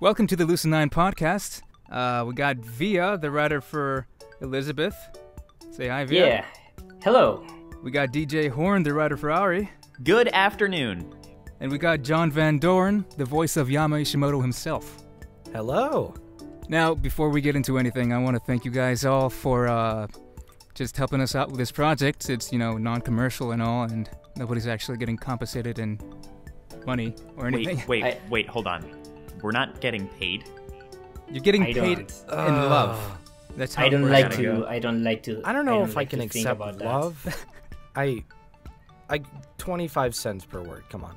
Welcome to the Lucid9 podcast. We got Via, the writer for Elizabeth. Say hi, Via. Yeah. Hello. We got DJ Horn, the writer for Auri. Good afternoon. And we got John Van Doren, the voice of Yama Ishimoto himself. Hello. Now, before we get into anything, I want to thank you guys all for just helping us out with this project. It's, non-commercial and all, and nobody's actually getting compensated in money or anything. Wait, hold on. We're not getting paid? You're getting paid in love. That's how I don't like to. go. I don't like to. I don't know if I like can to think accept about love. I 25 cents per word. Come on.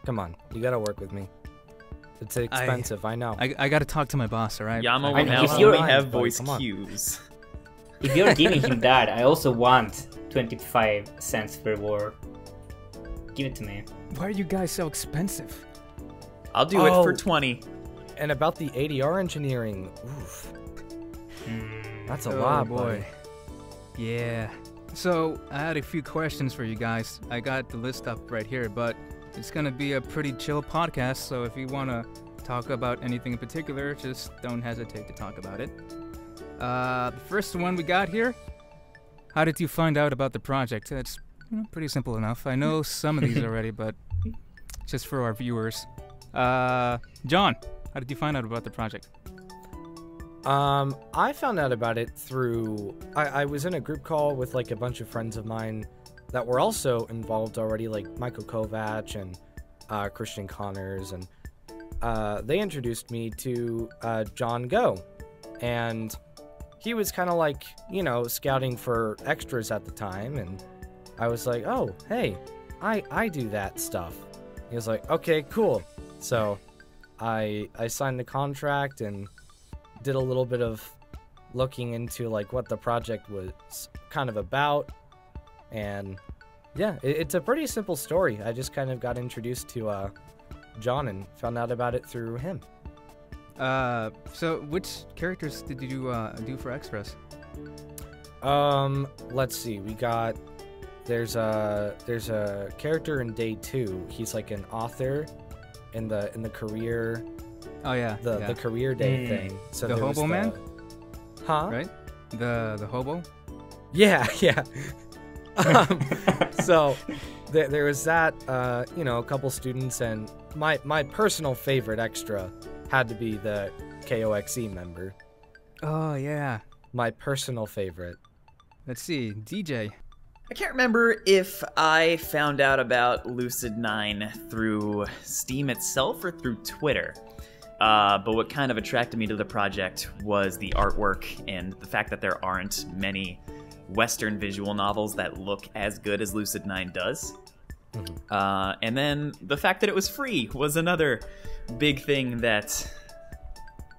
Come on. You gotta work with me. It's expensive, I know. I gotta talk to my boss, alright? Yama I will mean, now if you're- only have Come voice on. cues. that. If you're giving him that, I also want 25 cents per word. Give it to me. Why are you guys so expensive? I'll do it for Oh. 20. And about the ADR engineering, oof, that's a Oh, lot, boy. boy. Yeah. So, I had a few questions for you guys. I got the list up right here, but it's gonna be a pretty chill podcast, so if you wanna talk about anything in particular, just don't hesitate to talk about it. The first one we got here, how did you find out about the project? It's pretty simple enough. I know some of these already, but just for our viewers. John, how did you find out about the project? I found out about it through... I was in a group call with, like, a bunch of friends of mine that were also involved already, like Michael Kovac and Christian Connors, and they introduced me to John Go. And he was kind of like, scouting for extras at the time, and I was like, oh, hey, I do that stuff. He was like, okay, cool. So I signed the contract and did a little bit of looking into like what the project was kind of about, and yeah, it's a pretty simple story. I just kind of got introduced to John and found out about it through him. So which characters did you do for extras? Let's see. There's a character in day 2. He's like an author in the career. Oh yeah, The career day thing. So The there was hobo man? Huh? right? The hobo. Yeah, yeah. So there was that, a couple students, and my personal favorite extra had to be the KOXE member. Oh yeah. My personal favorite. Let's see, DJ. I can't remember if I found out about Lucid9 through Steam itself or through Twitter. But what kind of attracted me to the project was the artwork and the fact that there aren't many Western visual novels that look as good as Lucid9 does. And then the fact that it was free was another big thing that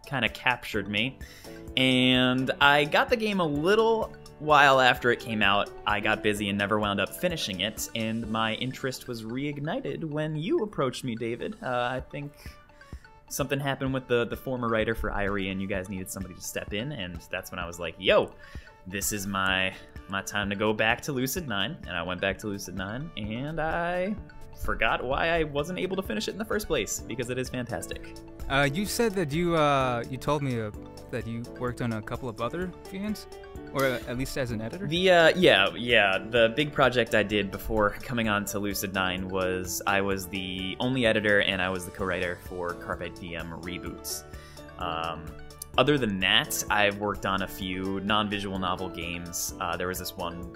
kind of captured me. And I got the game a little while after it came out. I got busy and never wound up finishing it, and my interest was reignited when you approached me, David. I think something happened with the former writer for Auri, and you guys needed somebody to step in, and that's when I was like, yo, this is my time to go back to Lucid9. And I went back to Lucid9, and I forgot why I wasn't able to finish it in the first place, because it is fantastic. You said that you told me that you worked on a couple of other games, or at least as an editor. The big project I did before coming on to Lucid9 was I was the only editor and I was the co-writer for Carpe Diem reboots. Other than that, I've worked on a few non-visual novel games. There was this one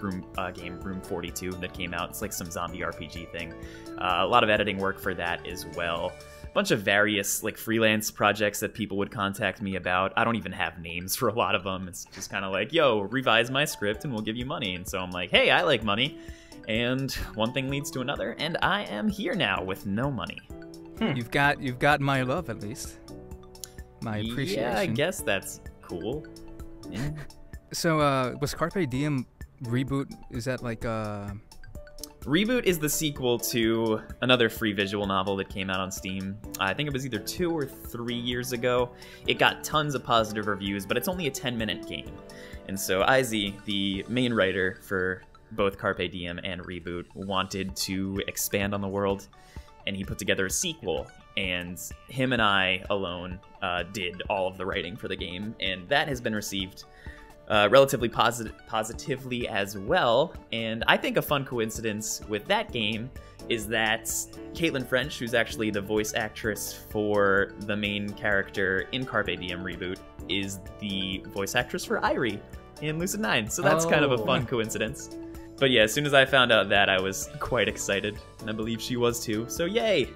game, Room 42, that came out. It's like some zombie RPG thing. A lot of editing work for that as well. Bunch of various like freelance projects that people would contact me about. I don't even have names for a lot of them. It's just kind of like, yo, revise my script and we'll give you money. And so I'm like, hey, I like money. And one thing leads to another, and I am here now with no money. You've got my love, at least. My appreciation. Yeah, I guess that's cool. Yeah. So, was Carpe Diem reboot? Is that like Reboot is the sequel to another free visual novel that came out on Steam. I think it was either 2 or 3 years ago. It got tons of positive reviews, but it's only a 10-minute game. And so Iz, the main writer for both Carpe Diem and Reboot, wanted to expand on the world, and he put together a sequel. and him and I alone did all of the writing for the game, and that has been received relatively positively as well. And I think a fun coincidence with that game is that Caitlin French, who's actually the voice actress for the main character in Carpe Diem reboot, is the voice actress for Irie in Lucid9. So that's kind of a fun coincidence. But yeah, as soon as I found out that, I was quite excited, and I believe she was too. So yay!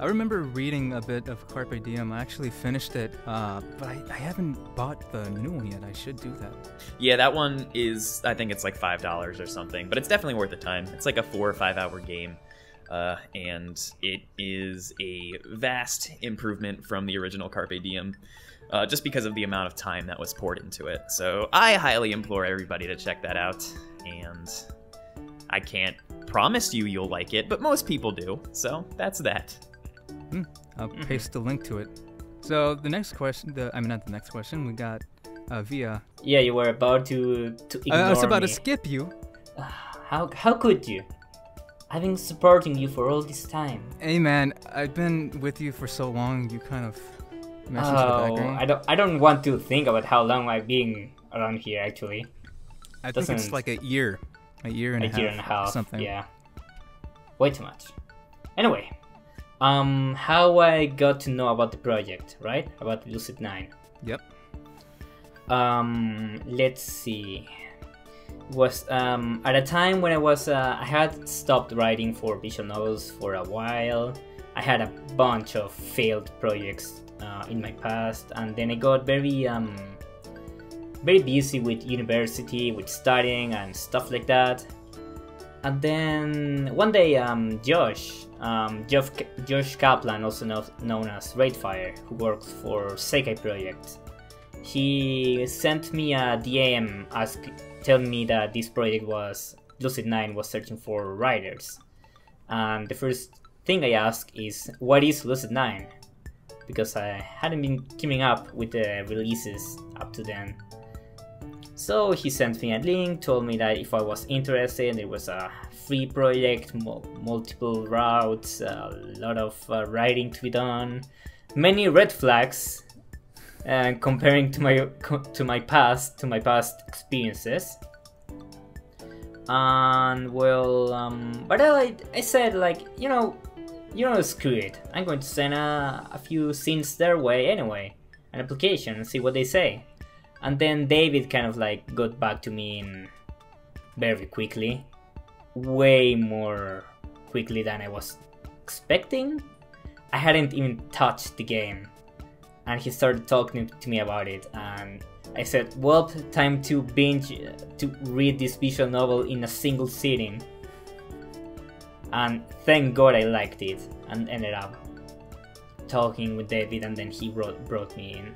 I remember reading a bit of Carpe Diem. I actually finished it, but I haven't bought the new one yet. I should do that. Yeah, that one is, I think it's like $5 or something, but it's definitely worth the time. It's like a 4 or 5 hour game, and it is a vast improvement from the original Carpe Diem, just because of the amount of time that was poured into it. So I highly implore everybody to check that out, and I can't promise you'll like it, but most people do, so that's that. I'll paste the link to it. So the next question, not the next question, we got via. Yeah, you were about to ignore I was about to me. skip you. How could you? I've been supporting you for all this time. Hey man, I've been with you for so long. You kind of mentioned the background. I don't want to think about how long I've been around here. Actually, I think it's like a year and a half, something. Yeah, way too much. Anyway, how I got to know about the project, right? About Lucid9. Yep. Let's see. It was at a time when I had stopped writing for visual novels for a while. I had a bunch of failed projects in my past, and then I got very busy with university, with studying and stuff like that. And then one day, Josh Kaplan, also known as Raidfire, who works for Sekai Project, he sent me a DM telling me that this project Lucid9 was searching for writers. And the first thing I asked is, what is Lucid9? Because I hadn't been keeping up with the releases up to then. So he sent me a link, told me that if I was interested, there was a free project, multiple routes, a lot of writing to be done, many red flags, comparing to my past experiences. And well, but I said, like, you know, screw it. I'm going to send a few scenes their way anyway, an application, and see what they say. And then David kind of like got back to me very quickly, way more quickly than I was expecting. I hadn't even touched the game, and he started talking to me about it, and I said, well, time to read this visual novel in a single sitting. And thank God I liked it, and ended up talking with David, and then he brought me in.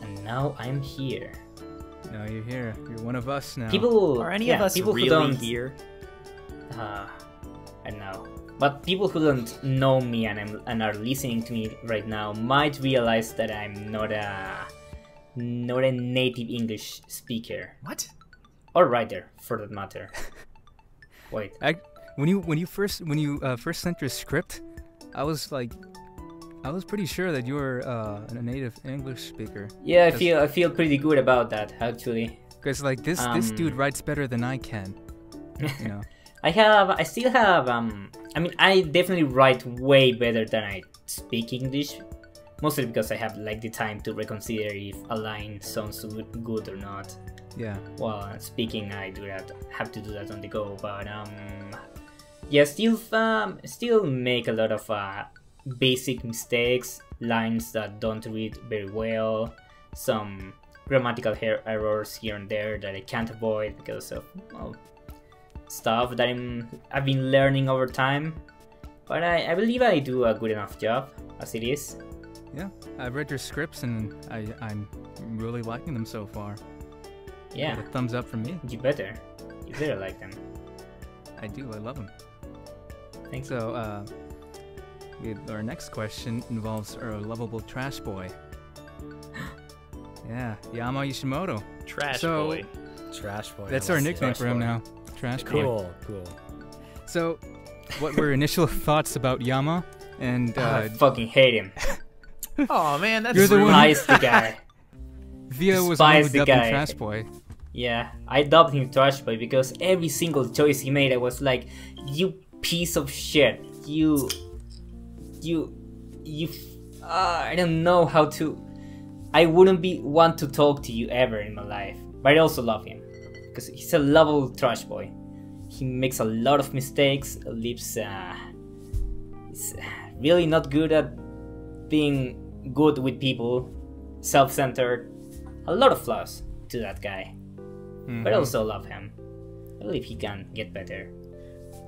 And now I'm here. Now you're here. You're one of us now. Are any of us really here? I don't know. But people who don't know me and are listening to me right now might realize that I'm not a native English speaker. What? Or writer, for that matter. Wait. When you first sent your script, I was pretty sure that you were a native English speaker. Yeah, I feel pretty good about that, actually. Because like this dude writes better than I can. You know. I still have I mean, I definitely write way better than I speak English, mostly because I have like the time to reconsider if a line sounds good or not. Yeah. Well, speaking, I have to do that on the go, but yeah, still make a lot of basic mistakes, lines that don't read very well, some grammatical errors here and there that I can't avoid because of, well, stuff that I've been learning over time. But I believe I do a good enough job as it is. Yeah, I've read your scripts and I'm really liking them so far. Yeah. A thumbs up from me. You better like them. I do. I love them. Thanks. So, our next question involves our lovable trash boy. Yeah, Yama Yoshimoto. Trash boy. Trash boy. That's our nickname for him now. Trash boy. Cool. So, what were initial thoughts about Yama? And I fucking hate him. Oh man, that's You're the one- Despise the guy. Via was the one who Despise the dubbed him guy. Trash Boy. Yeah, I dubbed him Trash Boy because every single choice he made, I was like, you piece of shit. I don't know how to. I wouldn't want to talk to you ever in my life. But I also love him because he's a lovable trash boy. He makes a lot of mistakes. Lives. He's really not good at being good with people. Self-centered. A lot of flaws to that guy. But I also love him. I believe he can get better.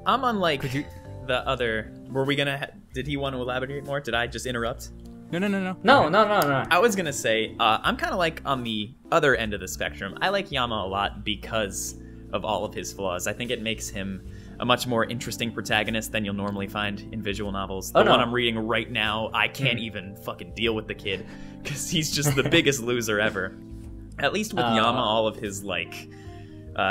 I'm unlike Could you- the other. Were we gonna? Did he want to elaborate more? Did I just interrupt? No. No. I was gonna say I'm kind of like on the other end of the spectrum. I like Yama a lot because of all of his flaws. I think it makes him a much more interesting protagonist than you'll normally find in visual novels. The one I'm reading right now, I can't even fucking deal with the kid because he's just the biggest loser ever. At least with Yama, all of his like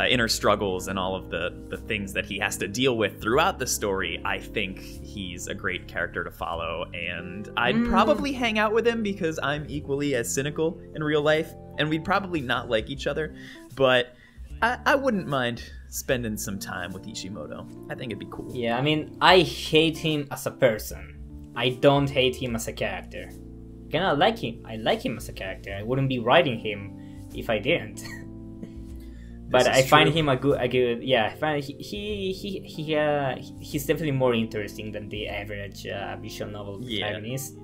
inner struggles and all of the things that he has to deal with throughout the story, I think he's a great character to follow, and I'd probably hang out with him because I'm equally as cynical in real life, and we'd probably not like each other, but I wouldn't mind spending some time with Ishimoto. I think it'd be cool. Yeah, I mean, I hate him as a person. I don't hate him as a character. Kinda like him. I like him as a character. I wouldn't be writing him if I didn't. But I find him a good. Yeah, I find he's definitely more interesting than the average visual novel protagonist.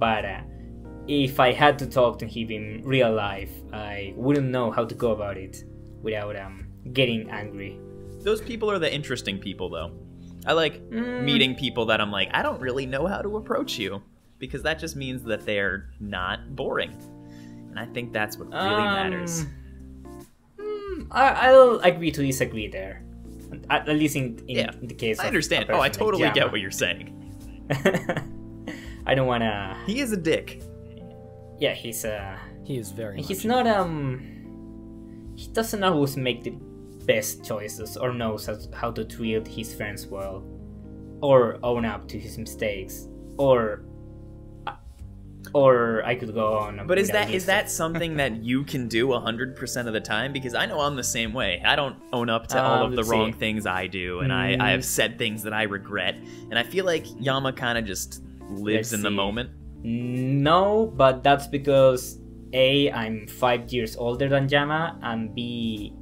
But if I had to talk to him in real life, I wouldn't know how to go about it without getting angry. Those people are the interesting people, though. I like meeting people that I'm like, I don't really know how to approach you, because that just means that they're not boring, and I think that's what really matters. I'll agree to disagree there. At least in the case of I understand. a I person totally like get Yama. what you're saying. I don't wanna. He is a dick. Yeah, He is very. he's much. not he doesn't always make the best choices or knows how to treat his friends well, or own up to his mistakes, or I could go on. But is with a that list that something that you can do 100% of the time? Because I know I'm the same way. I don't own up to all of the let's wrong see. things I do, and I have said things that I regret, and I feel like Yama kind of just lives Let's in the see. moment. No, but that's because A, I'm 5 years older than Yama, and B,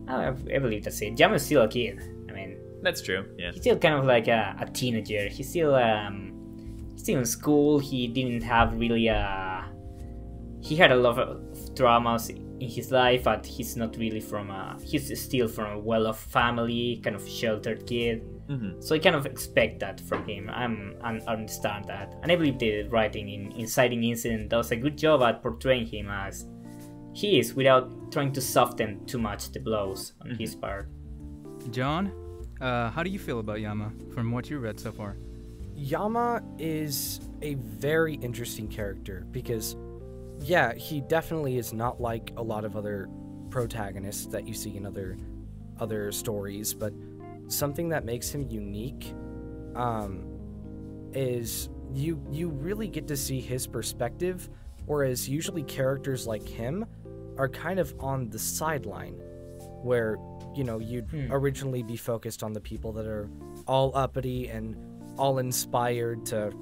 I believe that's it. Yama's still a kid. I mean, That's true. Yeah. he's still kind of like a teenager. He's still in school. He didn't have really he had a lot of traumas in his life, but he's not really he's still from a well-off family, kind of sheltered kid. Mm-hmm. So I kind of expect that from him. I understand that, and I believe the writing in Inciting Incident does a good job at portraying him as he is, without trying to soften too much the blows on his part. John, how do you feel about Yama from what you read so far? Yama is a very interesting character because, yeah, he definitely is not like a lot of other protagonists that you see in other stories, but something that makes him unique is you really get to see his perspective, whereas usually characters like him are kind of on the sideline, where, you know, you'd originally be focused on the people that are all uppity and all inspired to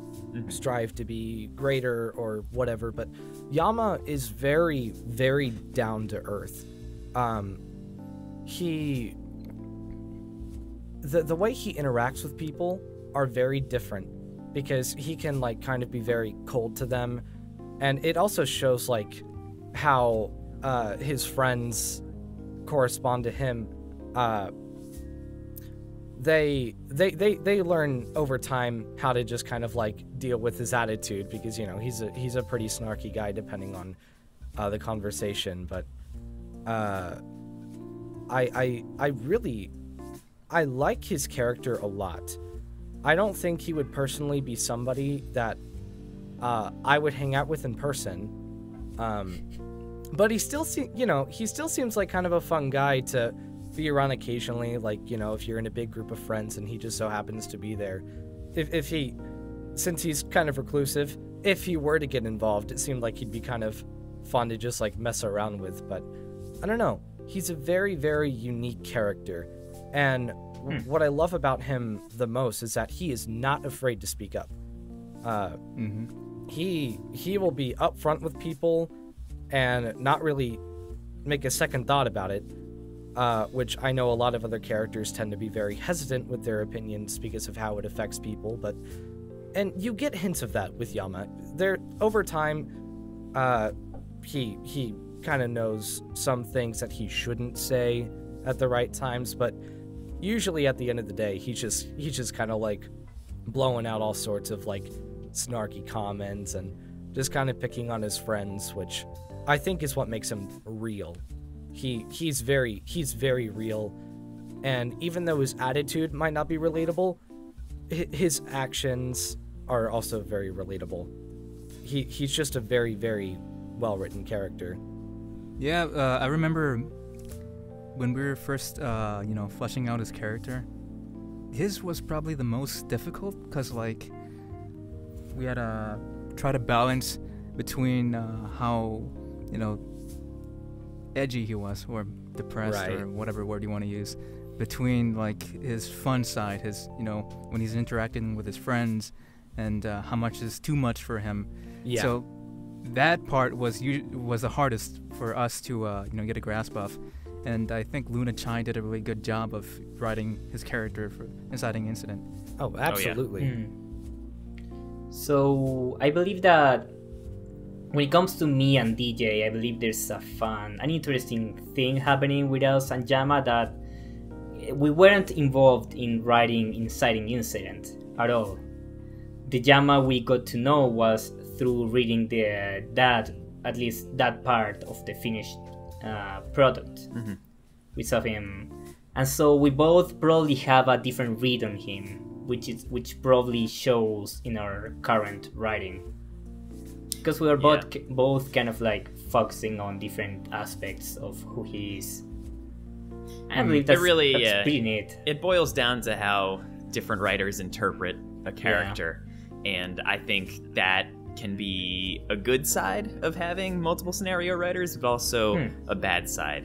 strive to be greater or whatever, but Yama is very, very down to earth. The way he interacts with people are very different, because he can like kind of be very cold to them, and it also shows like how his friends correspond to him. They learn over time how to just kind of like deal with his attitude, because, you know, he's a pretty snarky guy depending on the conversation. But I like his character a lot. I don't think he would personally be somebody that I would hang out with in person. But he still seems like kind of a fun guy to be around occasionally, like, you know, if you're in a big group of friends and he just so happens to be there. If he since he's kind of reclusive, if he were to get involved, it seemed like he'd be kind of fun to just like mess around with. But I don't know. He's a very, very unique character. And what I love about him the most is that he is not afraid to speak up. He will be upfront with people and not really make a second thought about it, which I know a lot of other characters tend to be very hesitant with their opinions because of how it affects people. And you get hints of that with Yama. There, over time, he kind of knows some things that he shouldn't say at the right times, but usually at the end of the day, he's just kind of like blowing out all sorts of like snarky comments and just kind of picking on his friends, which I think is what makes him real. He's very real, and even though his attitude might not be relatable, his actions are also very relatable. He's just a very, very well-written character. Yeah, I remember when we were first, fleshing out his character. His was probably the most difficult because, like, we had to try to balance between how, edgy he was, or depressed, Right. or whatever word you want to use, between, like, his fun side, his, when he's interacting with his friends, and how much is too much for him. Yeah. So that part was the hardest for us to, get a grasp of. And I think Lucid9 did a really good job of writing his character for Inciting Incident. Oh, absolutely. So I believe that when it comes to me and DJ, I believe there's an interesting thing happening with us and Yama, that we weren't involved in writing Inciting Incident at all. The Yama we got to know was through reading at least that part of the finished product we saw him, and so we both probably have a different read on him, which probably shows in our current writing, because we are both kind of like focusing on different aspects of who he is. I believe that's pretty neat. It boils down to how different writers interpret a character, and I think that can be a good side of having multiple scenario writers, but also a bad side.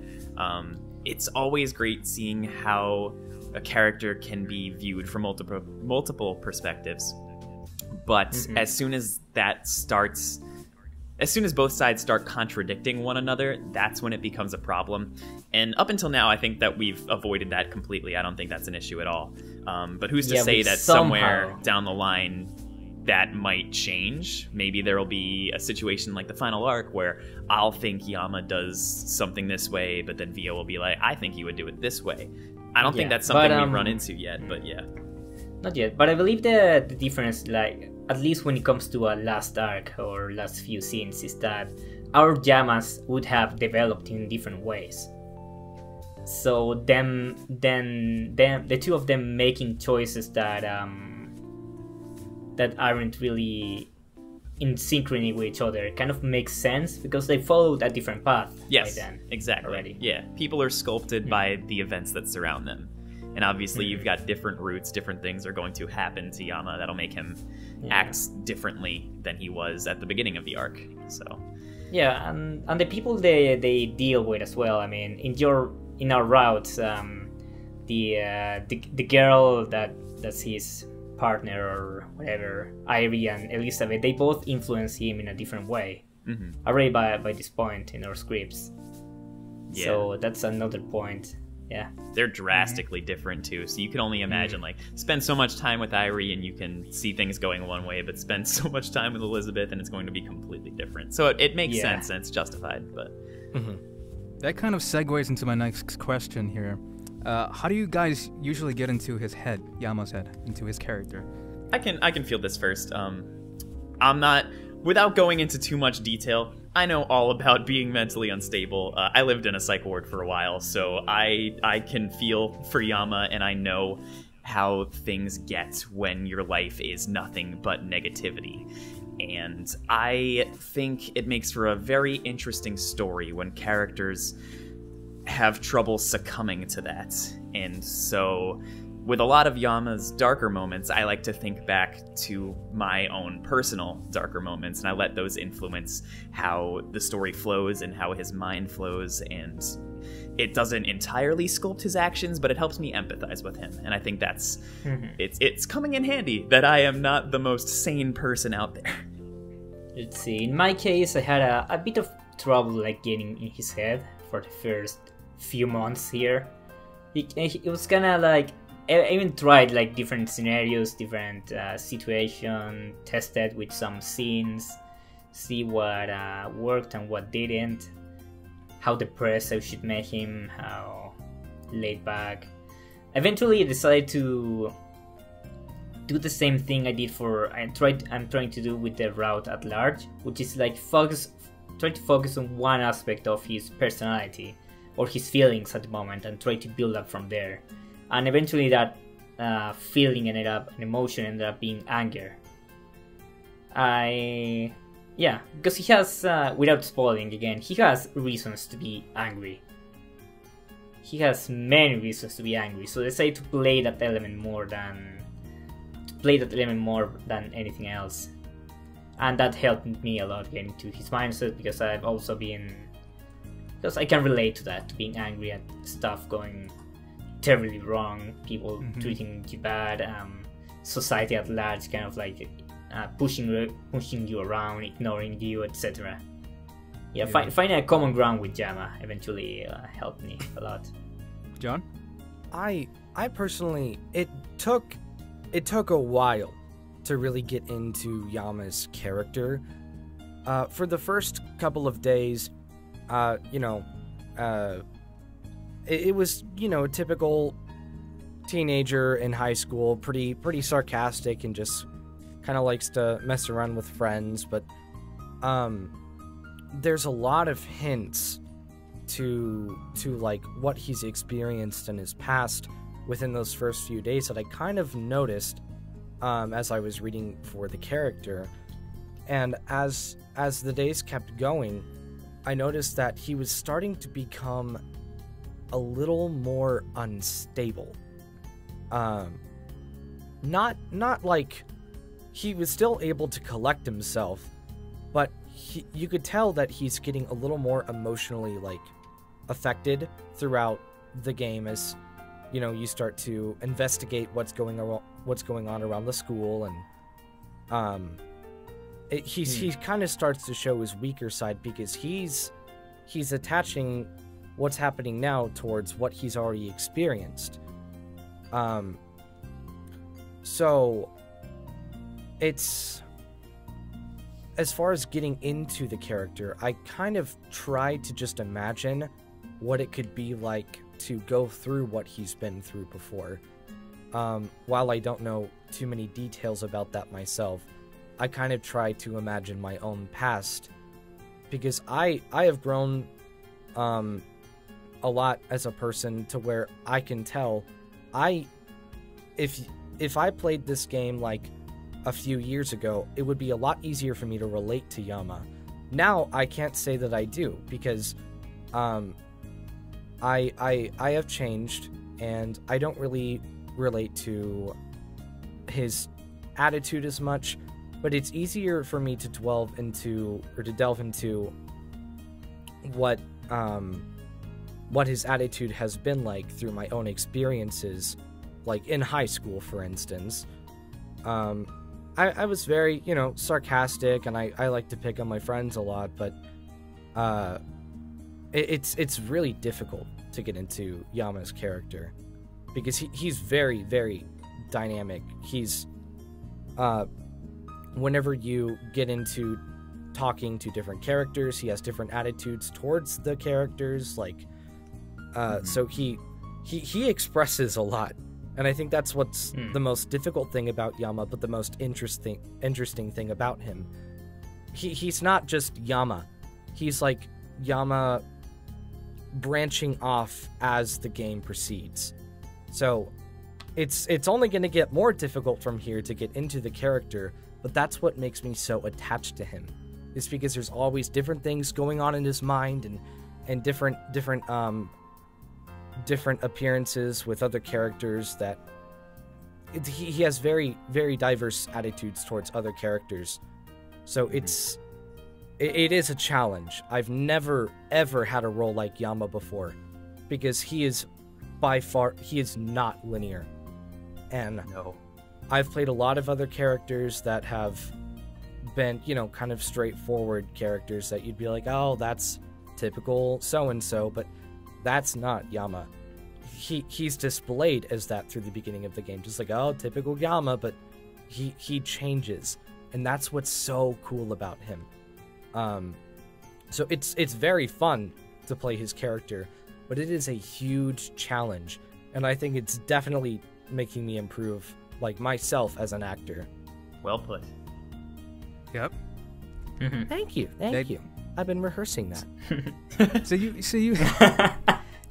It's always great seeing how a character can be viewed from multiple perspectives, but as soon as both sides start contradicting one another, that's when it becomes a problem. And up until now, I think that we've avoided that completely. I don't think that's an issue at all. But who's to say that somewhere down the line that might change? Maybe there will be a situation like the final arc where I'll think Yama does something this way, but then Vio will be like, I think he would do it this way. I don't think that's something we've run into yet, but yeah. Not yet, but I believe the difference, like, at least when it comes to a last arc or last few scenes, is that our Yamas would have developed in different ways. So then the two of them making choices that aren't really in synchrony with each other kind of makes sense, because they followed a different path by then. Exactly. Already. Yeah, people are sculpted by the events that surround them. And obviously you've got different roots, different things are going to happen to Yama that'll make him act differently than he was at the beginning of the arc. So yeah, and the people they deal with as well. I mean, in our routes, the girl that's his partner or whatever, Irie and Elizabeth, they both influence him in a different way already by this point in our scripts. So that's another point. Yeah, they're drastically different too, so you can only imagine, like, spend so much time with Irie and you can see things going one way, but spend so much time with Elizabeth and it's going to be completely different. So it makes sense and it's justified. But that kind of segues into my next question here. How do you guys usually get into his head, Yama's head, into his character? I can field this first. I'm not, without going into too much detail, I know all about being mentally unstable. I lived in a psych ward for a while, so I can feel for Yama, and I know how things get when your life is nothing but negativity. And I think it makes for a very interesting story when characters have trouble succumbing to that. And so with a lot of Yama's darker moments, I like to think back to my own personal darker moments, and I let those influence how the story flows and how his mind flows, and it doesn't entirely sculpt his actions, but it helps me empathize with him, and I think that's it's coming in handy that I am not the most sane person out there. Let's see. In my case, I had a bit of trouble like getting in his head for the first few months here. It was kind of like I even tried like different scenarios, different situation, tested with some scenes, see what worked and what didn't, how depressed I should make him, how laid back. Eventually I decided to do the same thing I did I'm trying to do with the route at large, which is like try to focus on one aspect of his personality or his feelings at the moment and try to build up from there. And eventually that an emotion ended up being anger. Because he has, without spoiling again, he has reasons to be angry. He has many reasons to be angry, so they say to play that element more than anything else. And that helped me a lot getting to his mindset, because I can relate to that, to being angry at stuff going terribly wrong, people treating you bad, society at large kind of like pushing you around, ignoring you, etc. Finding a common ground with Yama eventually helped me a lot. John? I personally, it took a while to really get into Yama's character. For the first couple of days, it was, a typical teenager in high school, pretty sarcastic and just kind of likes to mess around with friends, but there's a lot of hints to like what he's experienced in his past within those first few days that I kind of noticed as I was reading for the character. And as the days kept going, I noticed that he was starting to become a little more unstable. Not like he was still able to collect himself, but you could tell that he's getting a little more emotionally like affected throughout the game as you start to investigate what's going on around the school, and he kind of starts to show his weaker side because he's attaching what's happening now towards what he's already experienced. So it's, as far as getting into the character, I kind of tried to just imagine what it could be like to go through what he's been through before. While I don't know too many details about that myself, I kind of try to imagine my own past, because I have grown a lot as a person to where I can tell if I played this game like a few years ago, it would be a lot easier for me to relate to Yama. Now I can't say that I do, because I have changed and I don't really relate to his attitude as much, but it's easier for me to delve into what his attitude has been like through my own experiences, like in high school, for instance. I was very, sarcastic, and I like to pick on my friends a lot, but it's really difficult to get into Yama's character, because he's very, very dynamic. He's whenever you get into talking to different characters, he has different attitudes towards the characters, like so he expresses a lot, and I think that's what's the most difficult thing about Yama, but the most interesting thing about him. He's not just Yama. He's like Yama branching off as the game proceeds. So it's only going to get more difficult from here to get into the character, but that's what makes me so attached to him. It's because there's always different things going on in his mind, and different appearances with other characters that he has very, very diverse attitudes towards other characters. So it is a challenge. I've never, ever had a role like Yama before, because he is not linear. And No. I've played a lot of other characters that have been, kind of straightforward characters that you'd be like, oh, that's typical so-and-so, but that's not Yama. He's displayed as that through the beginning of the game, just like, oh, typical Yama, but he changes, and that's what's so cool about him. So it's very fun to play his character, but it is a huge challenge, and I think it's definitely making me improve, like, myself as an actor. Well put. Yep. Thank you. I've been rehearsing that. So you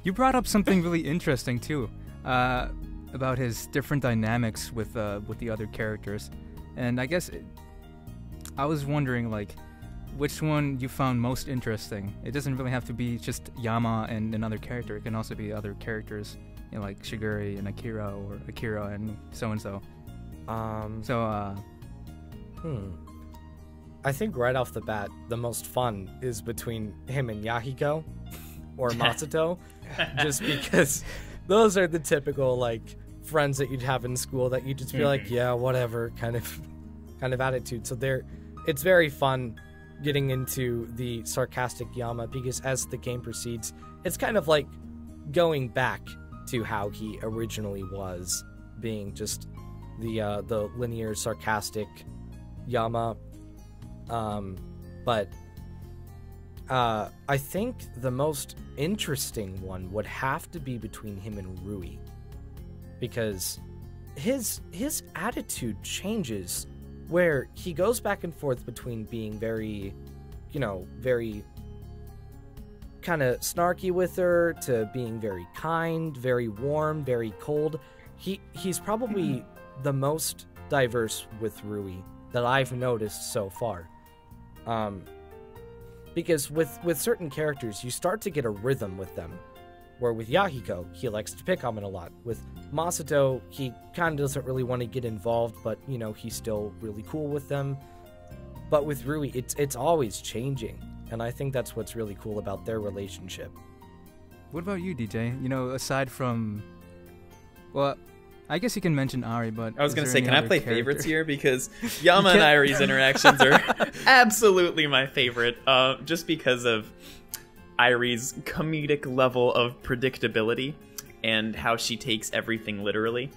you brought up something really interesting too, about his different dynamics with the other characters, and I guess I was wondering, like, which one you found most interesting. It doesn't really have to be just Yama and another character. It can also be other characters, like Shigure and Akira, or Akira and so and so. I think right off the bat, the most fun is between him and Yahiko, or Masato, just because those are the typical, like, friends that you'd have in school that you just be like, yeah, whatever, kind of attitude. So it's very fun getting into the sarcastic Yama, because as the game proceeds, it's kind of like going back to how he originally was, being just the linear sarcastic Yama. But I think the most interesting one would have to be between him and Rui, because his attitude changes, where he goes back and forth between being very, very kind of snarky with her, to being very kind, very warm, very cold. He's probably the most diverse with Rui that I've noticed so far. Because with certain characters, you start to get a rhythm with them. Where with Yahiko, he likes to pick on him a lot. With Masato, he kind of doesn't really want to get involved, but, he's still really cool with them. But with Rui, it's always changing. And I think that's what's really cool about their relationship. What about you, DJ? Aside from... Well, I guess you can mention Ari, but... I was going to say, can I play favorites here? Because You Yama and can. Ari's interactions are absolutely my favorite, just because of Ari's comedic level of predictability and how she takes everything literally.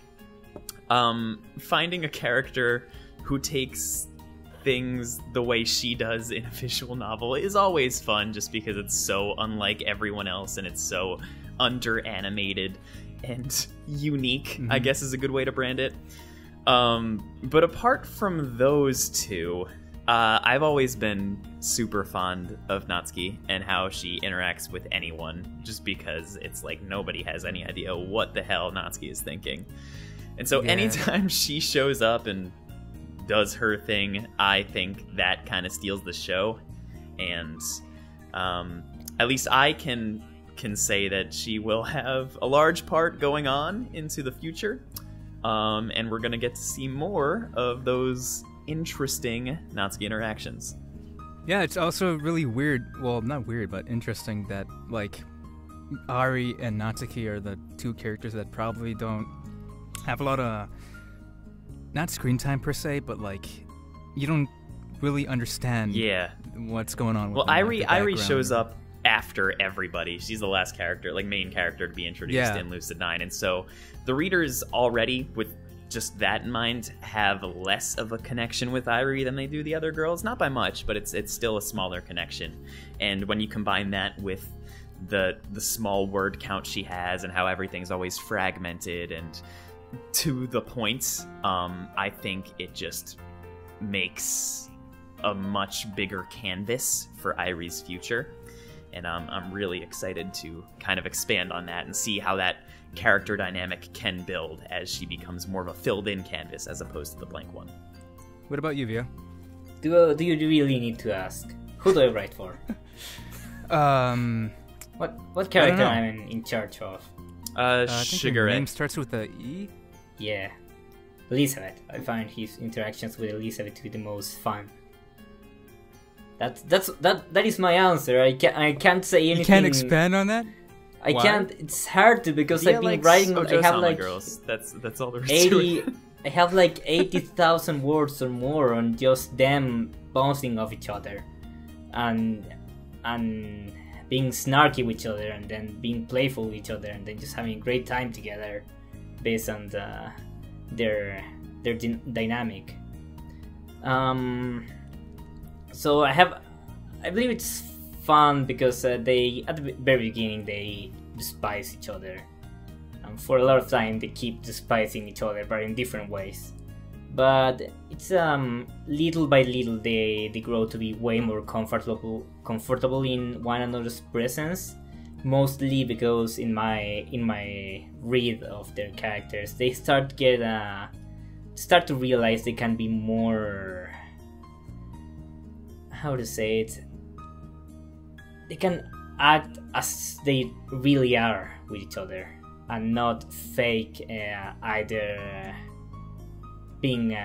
Finding a character who takes things the way she does in a visual novel is always fun, just because it's so unlike everyone else and it's so under-animated and unique, I guess is a good way to brand it. But apart from those two, I've always been super fond of Natsuki and how she interacts with anyone, just because it's like nobody has any idea what the hell Natsuki is thinking. And so anytime she shows up and does her thing, I think that kind of steals the show. And at least I can say that she will have a large part going on into the future, and we're gonna get to see more of those interesting Natsuki interactions. Yeah, it's also really weird, well, not weird, but interesting that, like, Ari and Natsuki are the two characters that probably don't have a lot of, not screen time per se, but, like, you don't really understand what's going on with Well, them, like, Irie the shows background. up after everybody. She's the last character, like main character, to be introduced in Lucid9, and so the readers already, with just that in mind, have less of a connection with Irie than they do the other girls. Not by much, but it's still a smaller connection. And when you combine that with the small word count she has and how everything's always fragmented and to the point, I think it just makes a much bigger canvas for Irie's future. And I'm really excited to kind of expand on that and see how that character dynamic can build as she becomes more of a filled-in canvas as opposed to the blank one. What about you, Via? Do you really need to ask? Who do I write for? What character I'm in charge of? I think your Shigure. name starts with a E? Yeah. Elizabeth. I find his interactions with Elizabeth to be the most fun. That is my answer. I can't say anything. You can't expand on that? I Why? can't. It's hard to because Dia I've been likes writing. I have Ojo-sama like girls. That's all there is to 80. it. I have like 80,000 words or more on just them bouncing off each other, and being snarky with each other, and then being playful with each other, and then just having a great time together, based on their dynamic. So I believe it's fun because they at the very beginning they despise each other. For a lot of time they keep despising each other, but in different ways. But it's little by little they grow to be way more comfortable in one another's presence. Mostly because in my read of their characters, they start to realize they can be more, how to say it, they can act as they really are with each other and not fake either being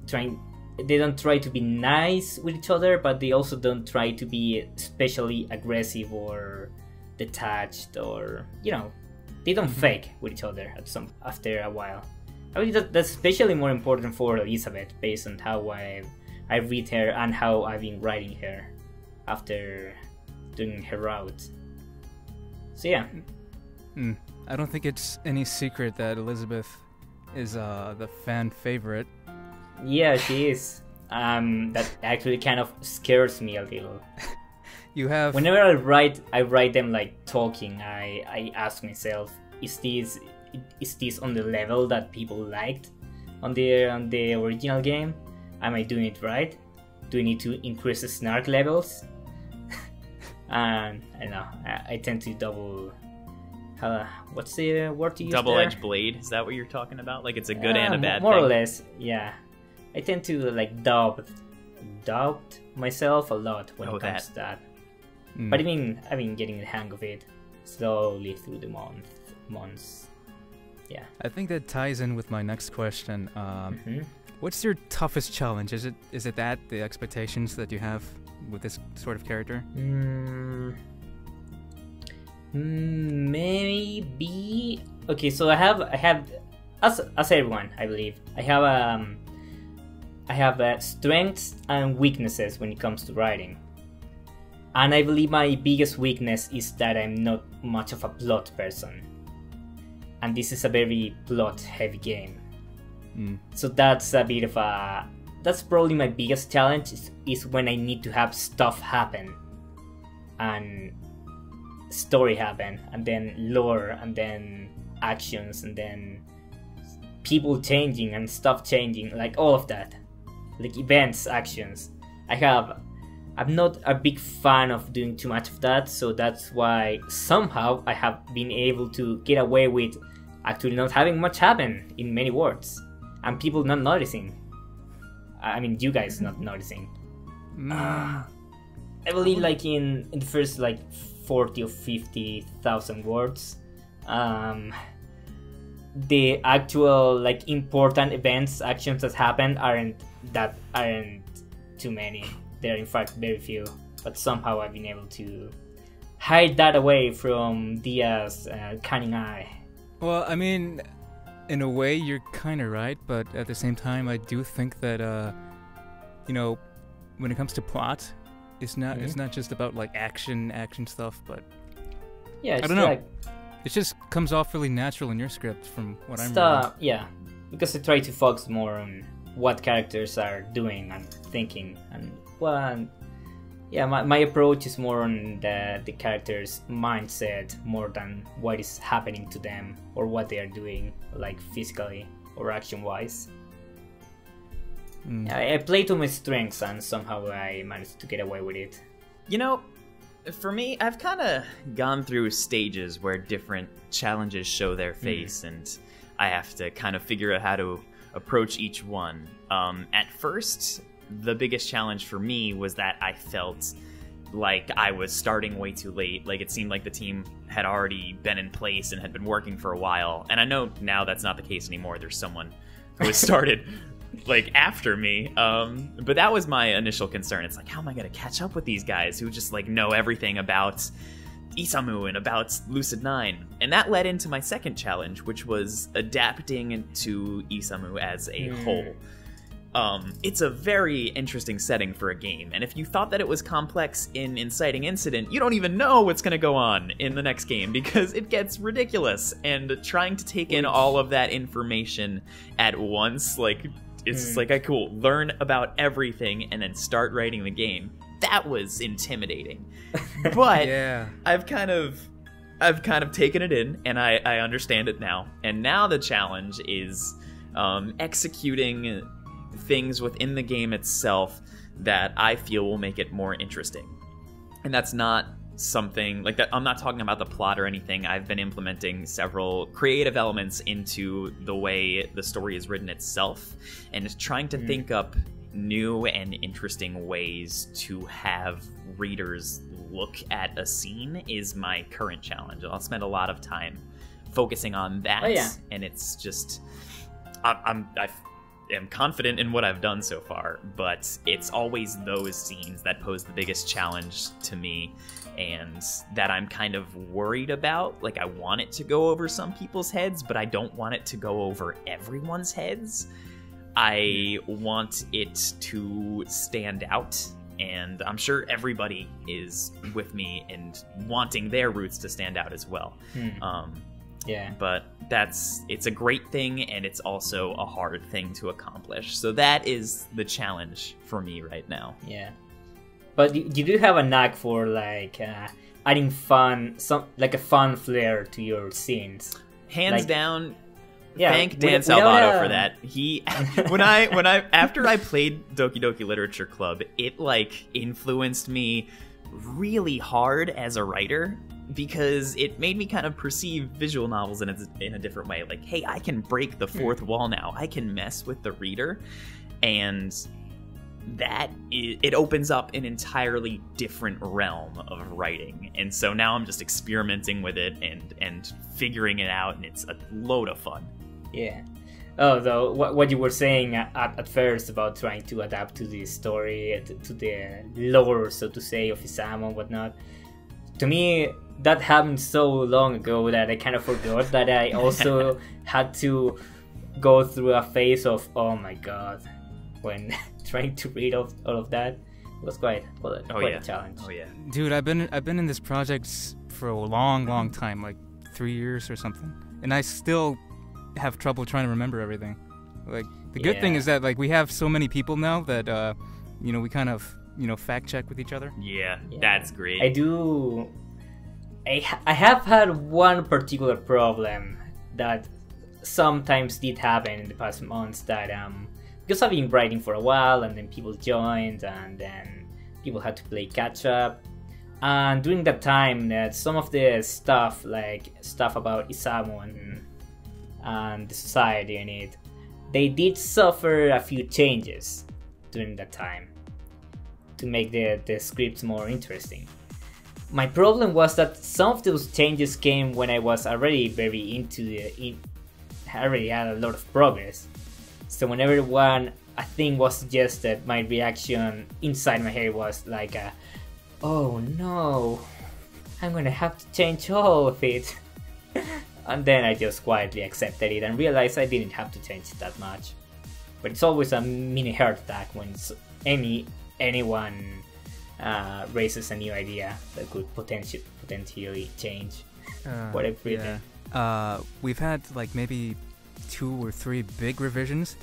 trying. They don't try to be nice with each other, but they also don't try to be especially aggressive or detached, or they don't fake with each other after a while. I think that's especially more important for Elizabeth, based on how I read her and how I've been writing her after doing her route. So yeah. I don't think it's any secret that Elizabeth is the fan favorite. Yeah, she is. That actually kind of scares me a little. You have. Whenever I write them like talking. I ask myself, is this on the level that people liked on the original game? Am I doing it right? Do I need to increase the snark levels? And I don't know. I tend to double. What's the word to use? Double-edged blade. Is that what you're talking about? Like it's a good and a bad more thing? or less, yeah. I tend to like doubt myself a lot when it comes to that. But I've been getting the hang of it slowly through the months. Yeah. I think that ties in with my next question. What's your toughest challenge? Is it that the expectations that you have with this sort of character? Maybe. Okay, so I have as everyone, I believe I have strengths and weaknesses when it comes to writing. And I believe my biggest weakness is that I'm not much of a plot person. And this is a very plot-heavy game. So that's a bit of a... That's probably my biggest challenge, is when I need to have stuff happen. And story happen, and then lore, and then actions, and then people changing and stuff changing, like all of that. Like events, actions. I'm not a big fan of doing too much of that, so that's why somehow I have been able to get away with actually not having much happen in many words, and people not noticing. I mean, you guys not noticing. I believe like in the first like 40 or 50,000 words, the actual like important events, actions that happen aren't too many. They're in fact very few, but somehow I've been able to hide that away from Dia's cunning eye. Well, I mean, in a way you're kind of right, but at the same time I do think that when it comes to plot, it's not just about like action stuff, but yeah, I don't know. Like, it just comes off really natural in your script from what I'm reading. Yeah, because I try to focus more on what characters are doing and thinking, and my approach is more on the character's mindset more than what is happening to them or what they are doing, like physically or action wise. I play to my strengths, and somehow I managed to get away with it. For me, I've kind of gone through stages where different challenges show their face, and I have to kind of figure out how to approach each one. At first, the biggest challenge for me was that I felt like I was starting way too late. Like, it seemed like the team had already been in place and had been working for a while. And I know now that's not the case anymore. There's someone was started like after me. But that was my initial concern. It's like, how am I going to catch up with these guys who just like know everything about Isamu and about Lucid9? And that led into my second challenge, which was adapting to Isamu as a whole. It's a very interesting setting for a game, and if you thought that it was complex in Inciting Incident, you don't even know what's going to go on in the next game, because it gets ridiculous, and trying to take in all of that information at once, like, it's just like, cool, learn about everything and then start writing the game. That was intimidating. But Yeah. I've kind of taken it in, and I understand it now. And now the challenge is executing things within the game itself that I feel will make it more interesting. And that's not something like that. I'm not talking about the plot or anything. I've been implementing several creative elements into the way the story is written itself, and trying to think up new and interesting ways to have readers look at a scene is my current challenge. I'll spend a lot of time focusing on that. And it's just I am confident in what I've done so far, but it's always those scenes that pose the biggest challenge to me, and that I'm kind of worried about. Like, I want it to go over some people's heads, but I don't want it to go over everyone's heads. I want it to stand out, and I'm sure everybody is with me and wanting their roots to stand out as well. Yeah. But it's a great thing, and it's also a hard thing to accomplish. So that is the challenge for me right now. Yeah. But you do have a knack for like adding fun, a fun flair to your scenes. Hands down. Yeah, Thank Dan Salvato for that. He, after I played Doki Doki Literature Club, it like influenced me really hard as a writer, because it made me kind of perceive visual novels in a different way. Like, hey, I can break the fourth wall now. I can mess with the reader, and it opens up an entirely different realm of writing. And so now I'm just experimenting with it and figuring it out, and it's a load of fun. Yeah. Oh, though, what you were saying at first about trying to adapt to the story, to the lore, so to say, of Isamu and whatnot, to me, that happened so long ago that I kind of forgot that I also had to go through a phase of, oh my god, when trying to read all of that. It was quite a challenge. Oh yeah. Dude, I've been in this project for a long time, like 3 years or something, and I still have trouble trying to remember everything. Like, the good thing is that like we have so many people now that we kind of fact check with each other. Yeah, that's great. I have had one particular problem that sometimes did happen in the past months, that because I've been writing for a while, and then people joined, and then people had to play catch up, and during that time that some of the stuff about Isamu and the society in it, they did suffer a few changes during that time to make the scripts more interesting. My problem was that some of those changes came when I was already very I already had a lot of progress. So whenever a thing was suggested, my reaction inside my head was like, oh no, I'm gonna have to change all of it. And then I just quietly accepted it and realized I didn't have to change it that much. But it's always a mini heart attack when anyone raises a new idea that could potentially change what I've written. We've had like maybe 2 or 3 big revisions,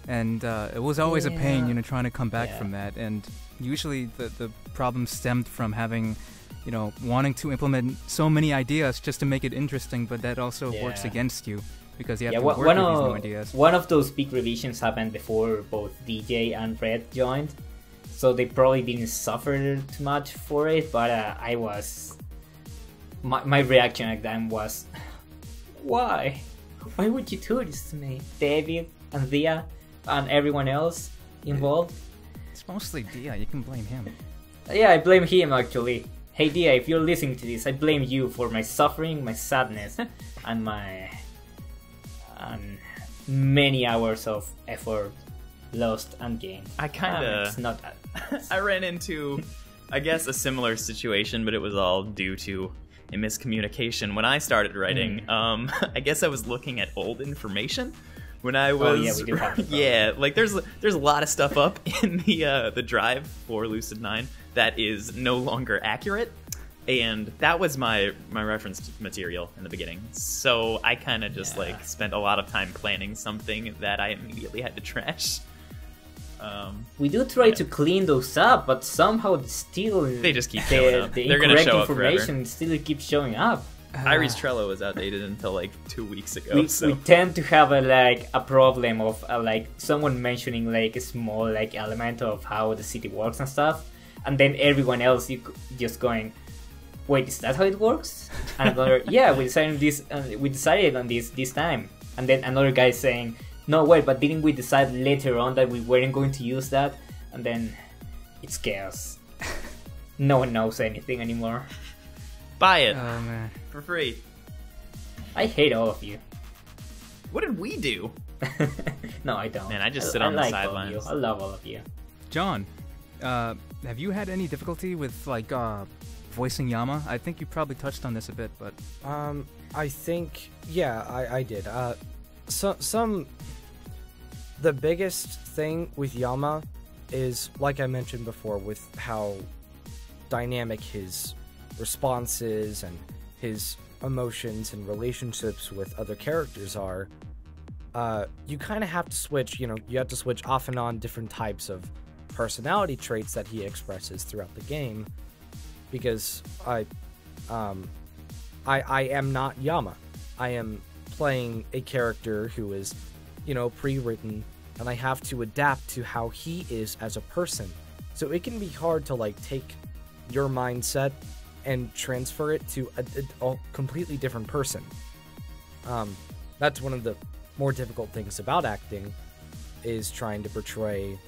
and it was always a pain, trying to come back from that. And usually the problem stemmed from having, wanting to implement so many ideas just to make it interesting, but that also works against you, because you have to work with these new ideas. One of those big revisions happened before both DJ and Red joined, so they probably didn't suffer too much for it, but my reaction at them was, why? Why would you do this to me? David and Dia and everyone else involved? It's mostly Dia, you can blame him. Yeah, I blame him actually. Hey Dia, if you're listening to this, I blame you for my suffering, my sadness, and many hours of effort lost and gained. I kind of... It's not that. I ran into, I guess, a similar situation, but it was all due to a miscommunication when I started writing. I guess I was looking at old information when I was... Oh, yeah, we do have that. Yeah, like there's a lot of stuff up in the drive for Lucid9 that is no longer accurate, and that was my reference material in the beginning. So I kind of just like spent a lot of time planning something that I immediately had to trash. We do try to clean those up, but somehow they just keep showing up. The They're gonna incorrect show up information still keeps showing up. Iris Trello was outdated until like 2 weeks ago. We tend to have a problem of like someone mentioning like a small like element of how the city works and stuff, and then everyone else just going, "Wait, is that how it works?" And another, "Yeah, we decided on this time," and then another guy saying, "No, wait, but didn't we decide later on that we weren't going to use that?" And then it's chaos. No one knows anything anymore. Buy it. Oh man. For free. I hate all of you. What did we do? No, I don't. Man, I just sit on the like sidelines. All of you. I love all of you. John, have you had any difficulty with like voicing Yama? I think you probably touched on this a bit, but I think, yeah, I did. The biggest thing with Yama is, like I mentioned before, with how dynamic his responses and his emotions and relationships with other characters are. You kind of have to switch, you have to switch off and on different types of personality traits that he expresses throughout the game, because I am not Yama. I am playing a character who is, pre-written, and I have to adapt to how he is as a person. So it can be hard to like take your mindset and transfer it to a completely different person. That's one of the more difficult things about acting, is trying to portray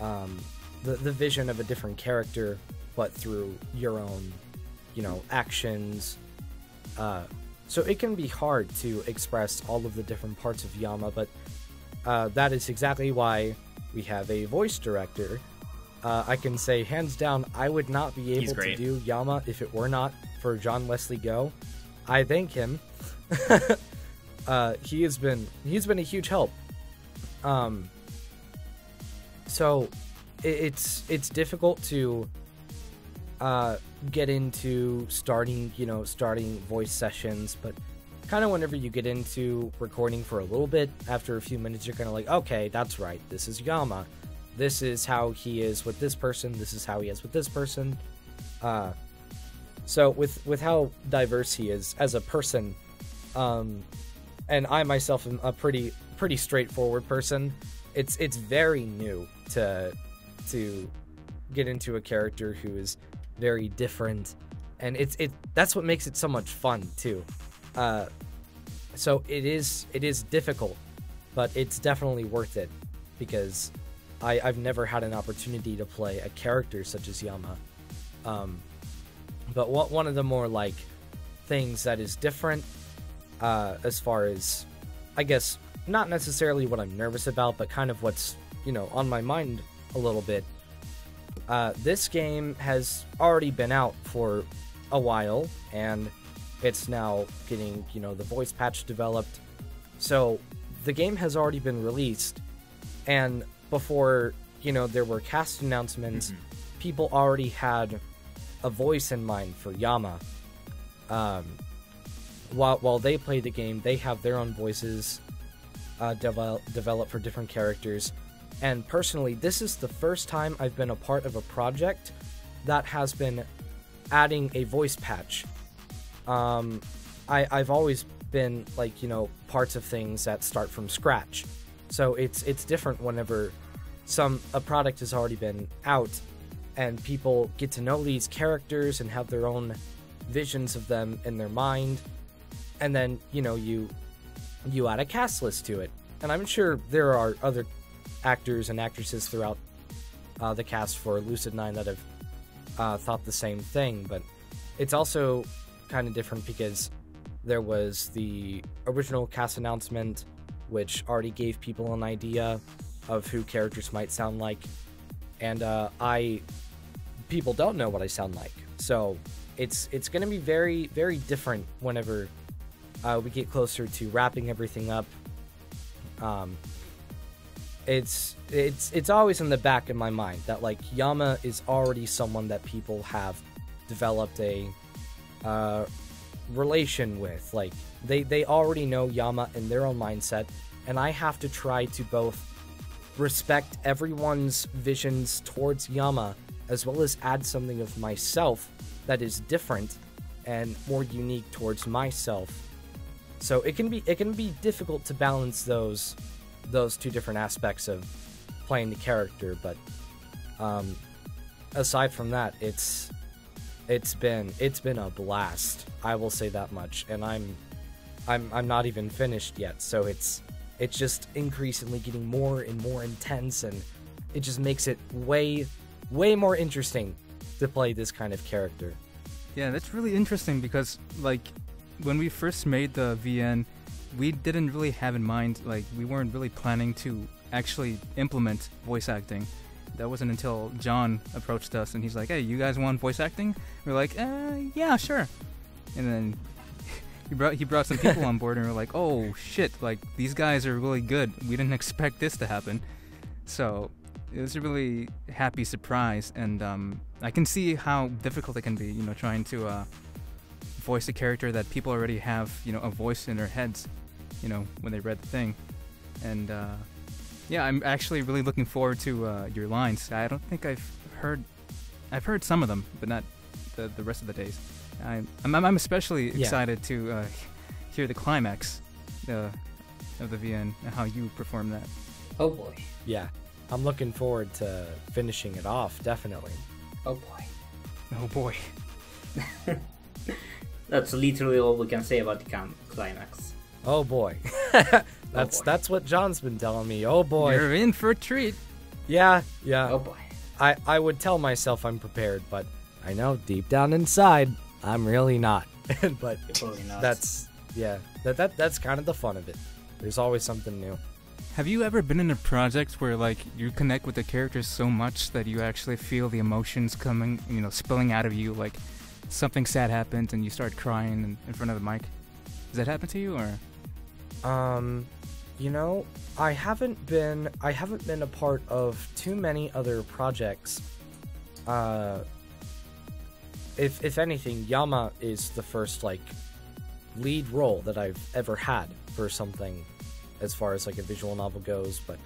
the vision of a different character, but through your own, actions. So it can be hard to express all of the different parts of Yama, but that is exactly why we have a voice director. I can say, hands down, I would not be able to do Yama if it were not for John Wesley Go. I thank him. He's been a huge help. So it's difficult to get into starting voice sessions, but kind of whenever you get into recording for a little bit, after a few minutes, you're kind of like, okay, that's right, this is Yama. This is how he is with this person. This is how he is with this person. So with how diverse he is as a person, and I myself am a pretty straightforward person, it's very new to get into a character who is very different, and that's what makes it so much fun too. So it is difficult, but it's definitely worth it, because I've never had an opportunity to play a character such as Yama. But one of the more like things that is different, as far as, I guess, not necessarily what I'm nervous about, but kind of what's, on my mind a little bit. This game has already been out for a while, and it's now getting, the voice patch developed. So the game has already been released, and before, there were cast announcements, people already had a voice in mind for Yama. While they play the game, they have their own voices developed for different characters. And personally, this is the first time I've been a part of a project that has been adding a voice patch. I've always been like, parts of things that start from scratch. So it's different whenever a product has already been out and people get to know these characters and have their own visions of them in their mind, and then you add a cast list to it. And I'm sure there are other actors and actresses throughout the cast for Lucid9 that have thought the same thing, but it's also kind of different because there was the original cast announcement, which already gave people an idea of who characters might sound like. And people don't know what I sound like, so it's going to be very, very different whenever we get closer to wrapping everything up. It's always in the back of my mind that like Yama is already someone that people have developed a relation with. Like they already know Yama in their own mindset, and I have to try to both respect everyone's visions towards Yama as well as add something of myself that is different and more unique towards myself. So it can be difficult to balance those two different aspects of playing the character, but aside from that, it's been a blast. I will say that much, and I'm not even finished yet, so it's just increasingly getting more and more intense, and it just makes it way more interesting to play this kind of character. Yeah, that's really interesting because, like, when we first made the VN, we didn't really have in mind, like, we weren't really planning to actually implement voice acting. That wasn't until John approached us and he's like, hey, you guys want voice acting? We're like, yeah, sure. And then he brought some people on board and we're like, oh shit, like, these guys are really good. We didn't expect this to happen. So it was a really happy surprise, and I can see how difficult it can be, you know, trying to voice a character that people already have, you know, a voice in their heads, you know, when they read the thing. And yeah, I'm actually really looking forward to your lines. I don't think I've heard some of them, but not the rest of the days. I'm especially excited to hear the climax of the VN and how you perform that. Oh boy. Yeah, I'm looking forward to finishing it off, definitely. Oh boy. Oh boy. That's literally all we can say about the climax. Oh boy. That's what John's been telling me. Oh boy. You're in for a treat. Yeah. Oh boy. I would tell myself I'm prepared, but I know deep down inside I'm really not. But Totally not. that's kind of the fun of it. There's always something new. Have you ever been in a project where, like, you connect with the characters so much that you actually feel the emotions coming, you know, spilling out of you, like something sad happened and you start crying in front of the mic? Does that happen to you, or? You know, I haven't been a part of too many other projects. If anything, Yama is the first, like, lead role that I've ever had for something as far as, like, a visual novel goes, but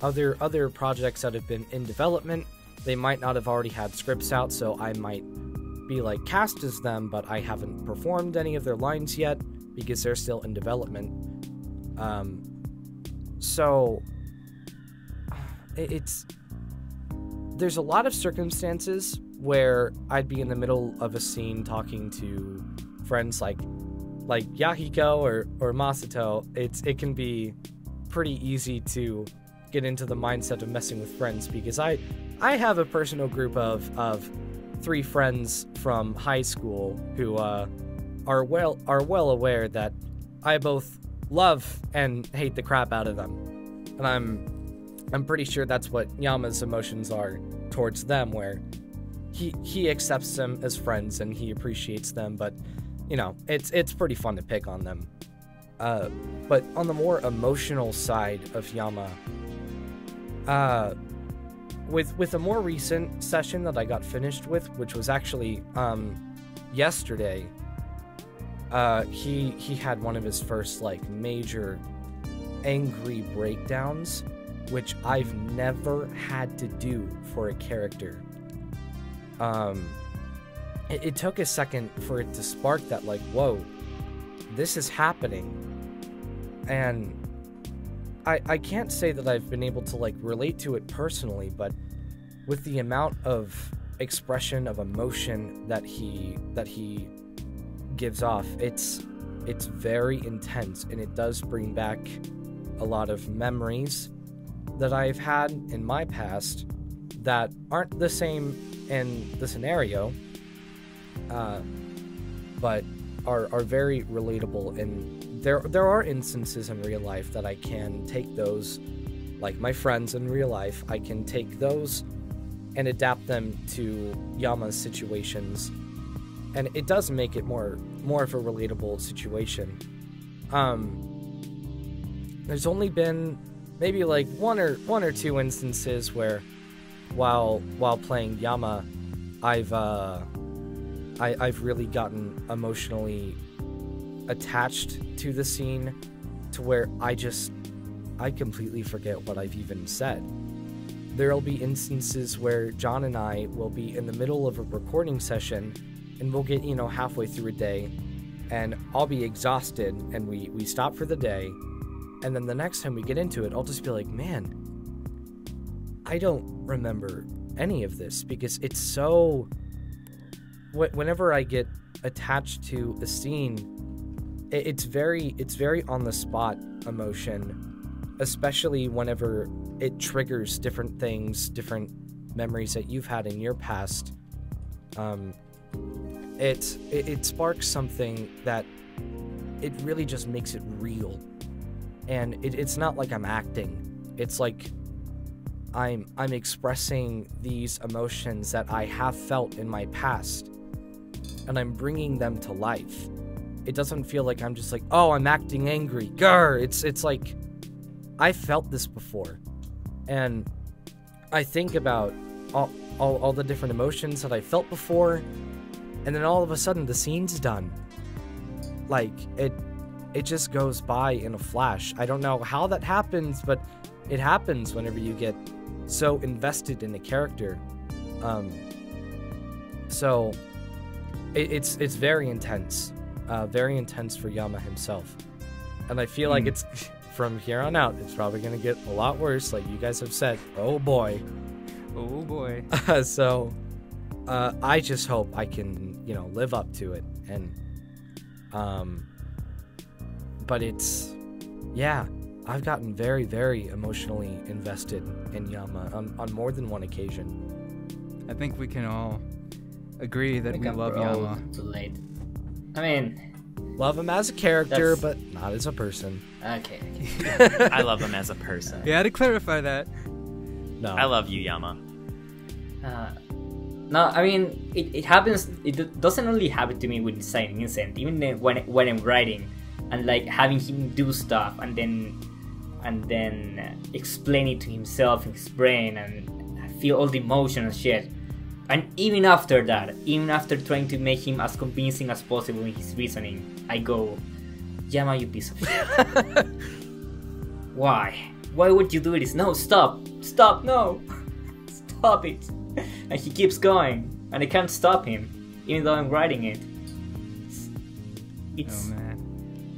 other projects that have been in development, they might not have already had scripts out, so I might be, like, cast as them, but I haven't performed any of their lines yet because they're still in development. So there's a lot of circumstances where I'd be in the middle of a scene talking to friends like Yahiko or Masato. It can be pretty easy to get into the mindset of messing with friends because I have a personal group of 3 friends from high school who are well aware that I both love and hate the crap out of them, and I'm pretty sure that's what Yama's emotions are towards them, where he accepts them as friends and he appreciates them, but you know, it's pretty fun to pick on them. But on the more emotional side of Yama, with a more recent session that I got finished with, which was actually yesterday, he had one of his first, like, major angry breakdowns, which I've never had to do for a character. It took a second for it to spark that, like, whoa, this is happening. And I can't say that I've been able to, like, relate to it personally, but with the amount of expression of emotion that he gives off, it's very intense, and it does bring back a lot of memories that I've had in my past that aren't the same in the scenario, but are very relatable, and there are instances in real life that I can take those, like my friends in real life, I can take those and adapt them to Yama's situations, and it does make it more of a relatable situation. There's only been maybe like one or two instances where while playing Yama, I've really gotten emotionally attached to the scene to where I completely forget what I've even said. There'll be instances where John and I will be in the middle of a recording session, and we'll get, halfway through a day, and I'll be exhausted, and we stop for the day, and then the next time we get into it, I'll just be like, man, I don't remember any of this, because it's so... Whenever I get attached to a scene, it's very on the spot emotion, especially whenever it triggers different things, different memories that you've had in your past. It sparks something that it really just makes it real, and it's not like I'm acting. It's like I'm expressing these emotions that I have felt in my past, and I'm bringing them to life. It doesn't feel like I'm just like, oh, I'm acting angry. Grr! It's like, I felt this before. And I think about all the different emotions that I felt before, and then all of a sudden the scene's done. Like, it just goes by in a flash. I don't know how that happens, but it happens whenever you get so invested in a character. So it's very intense for Yama himself, and I feel like it's from here on out it's probably gonna get a lot worse, like you guys have said. Oh boy. So I just hope I can live up to it, and but it's, yeah, I've gotten very, very emotionally invested in Yama on more than one occasion. I think we can all agree that we love Yama. Too late. I mean, love him as a character, but not as a person. Okay. I love him as a person. Yeah, to clarify that. No, I love you, Yama. No, I mean, it happens. It doesn't only happen to me with Silent Innocent. Even when I'm writing, and like having him do stuff, and then explain it to himself in his brain, and feel all the emotion and shit. And even after that, even after trying to make him as convincing as possible in his reasoning, I go, Yama, you piece of shit. Why? Why would you do this? No, stop! Stop, no! Stop it! And he keeps going, and I can't stop him, even though I'm writing it. It's Oh man.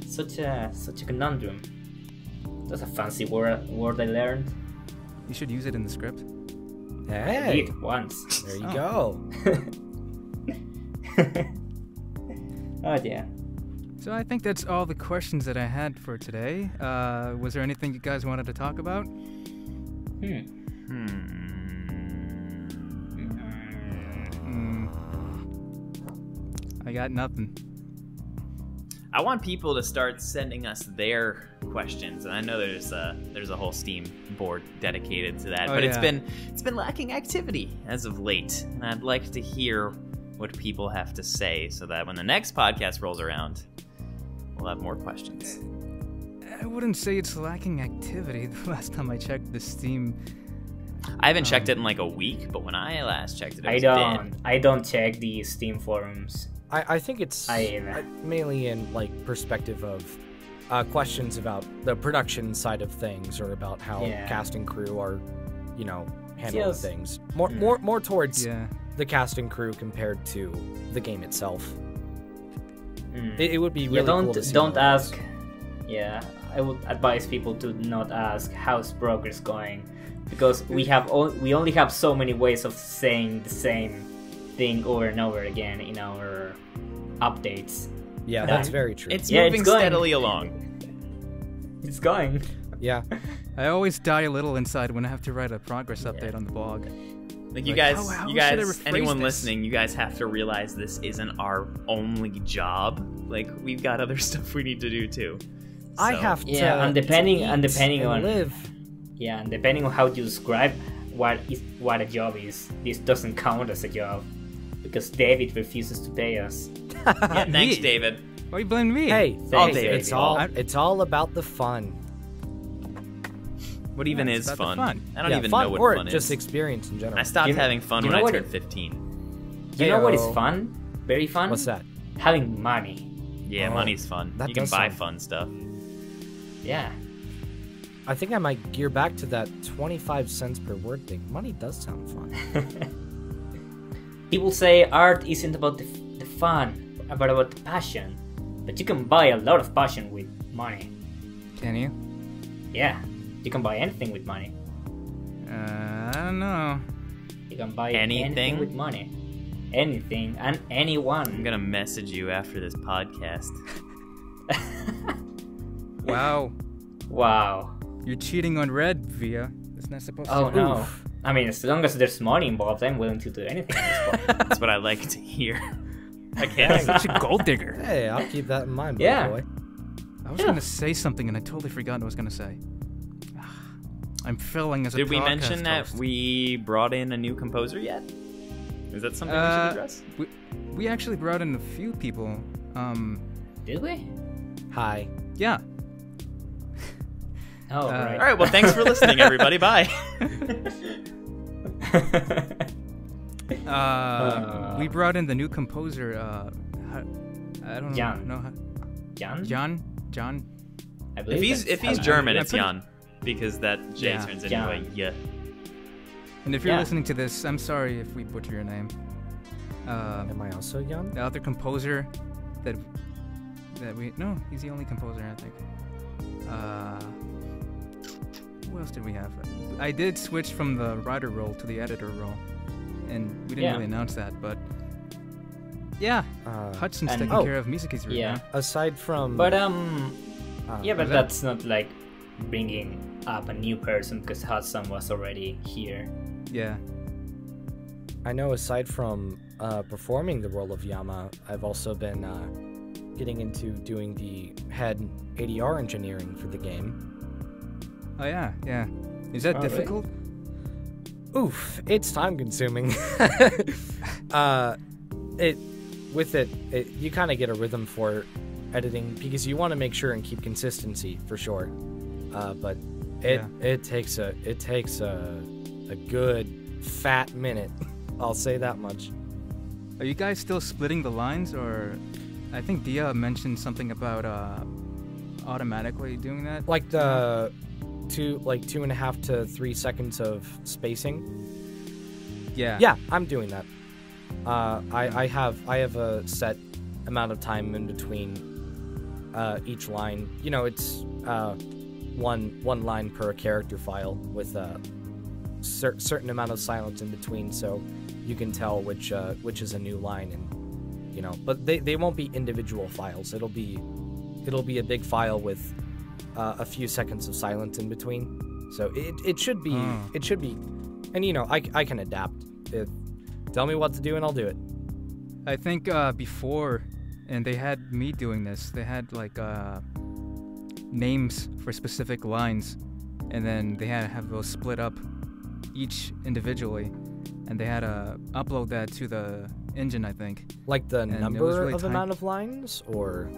such a conundrum. That's a fancy word I learned. You should use it in the script. I hey, did once. there you go. Oh yeah. So I think that's all the questions that I had for today. Was there anything you guys wanted to talk about? I got nothing. I want people to start sending us their questions, and I know there's a whole Steam board dedicated to that, but yeah. it's been lacking activity as of late, and I'd like to hear what people have to say so that when the next podcast rolls around, we'll have more questions. I wouldn't say it's lacking activity. The last time I checked the Steam, I haven't checked it in like a week, but when I last checked it, it was dead. I don't check the Steam forums. I think it's mainly in like perspective of questions about the production side of things, or about how cast and crew are, handling things. More towards the cast and crew compared to the game itself. It would be really cool to see. Don't ask. Yeah, I would advise people to not ask how's progress going, because we only have so many ways of saying the same thing over and over again in our updates. Yeah, that's very true. It's moving steadily along. It's going. Yeah. I always die a little inside when I have to write a progress update on the blog. Like you guys, how should I rephrase anyone this? listening, you guys have to realize this isn't our only job. Like, we've got other stuff we need to do too. I So- have to. Yeah, and depending to eat and on live. Yeah, and depending on how you describe what a job is, this doesn't count as a job because David refuses to pay us. Yeah, thanks, Me? David. Why you blame me? Hey, Thanks, hey, David. it's all about the fun. What even Yeah, it's is about the fun? fun. I don't Yeah, even fun, know what or fun just is. experience in general. I stopped You know- having fun you when know I what turned it- 15. You know what is Heyo. fun? Very fun? What's that? Having money. Yeah, Oh, money's fun. that You can does buy sound- fun stuff. Yeah. I think I might gear back to that 25 cents per word thing. Money does sound fun. People say art isn't about the fun, but about the passion. But you can buy a lot of passion with money. Can you? Yeah, you can buy anything with money. I don't know. You can buy Anything? anything with money. Anything and anyone. I'm gonna message you after this podcast. Wow. Wow. You're cheating on Red, Via. It's not supposed Oh to. no. Oof. I mean, as long as there's money involved, I'm willing to do anything at this point. That's what I like to hear. I can't. Such a gold digger. Hey, I'll keep that in mind, Yeah. boy. I was Yeah. gonna say something and I totally forgot what I was gonna say. I'm failing as a Did we podcast mention that host. we brought in a new composer yet? Is that something we should address? we actually brought in a few people. Did we? Hi. Yeah. Oh, right. All right. Well, thanks for listening, everybody. Bye. We brought in the new composer. I don't Jan. know. Jan? John. I believe If he's that's- German, I'm it's pretty- Jan, because that J Yeah. turns into Jan. a Y. And if you're Yeah. listening to this, I'm sorry if we butcher your name. Am I also young? The other composer that we he's the only composer I think. Who else did we have? I did switch from the writer role to the editor role, and we didn't Yeah. really announce that, but yeah, Hudson's and- taking Oh. care of Mizuki's right Yeah. now. Aside from. But yeah, but Was that- that's not like bringing up a new person because Hudson was already here. Yeah. I know aside from performing the role of Yama, I've also been getting into doing the head ADR engineering for the game. Oh yeah, yeah. Is that Oh, really? difficult? Oof, it's time consuming. You kind of get a rhythm for editing because you want to make sure and keep consistency for sure. But it takes a good fat minute. I'll say that much. Are you guys still splitting the lines, or I think Dia mentioned something about automatically doing that? Like the 2.5 to 3 seconds of spacing. Yeah. Yeah, I'm doing that. I have a set amount of time in between each line. You know, it's one line per character file with a certain amount of silence in between, so you can tell which is a new line, and you know. But they won't be individual files. It'll be a big file with a few seconds of silence in between. So it should be and you know, I can adapt. Tell me what to do and I'll do it. I think before, and they had me doing this, they had like names for specific lines, and then they had to have those split up each individually, and they had to upload that to the engine, I think. Like the And it was number really of tight. amount of lines, or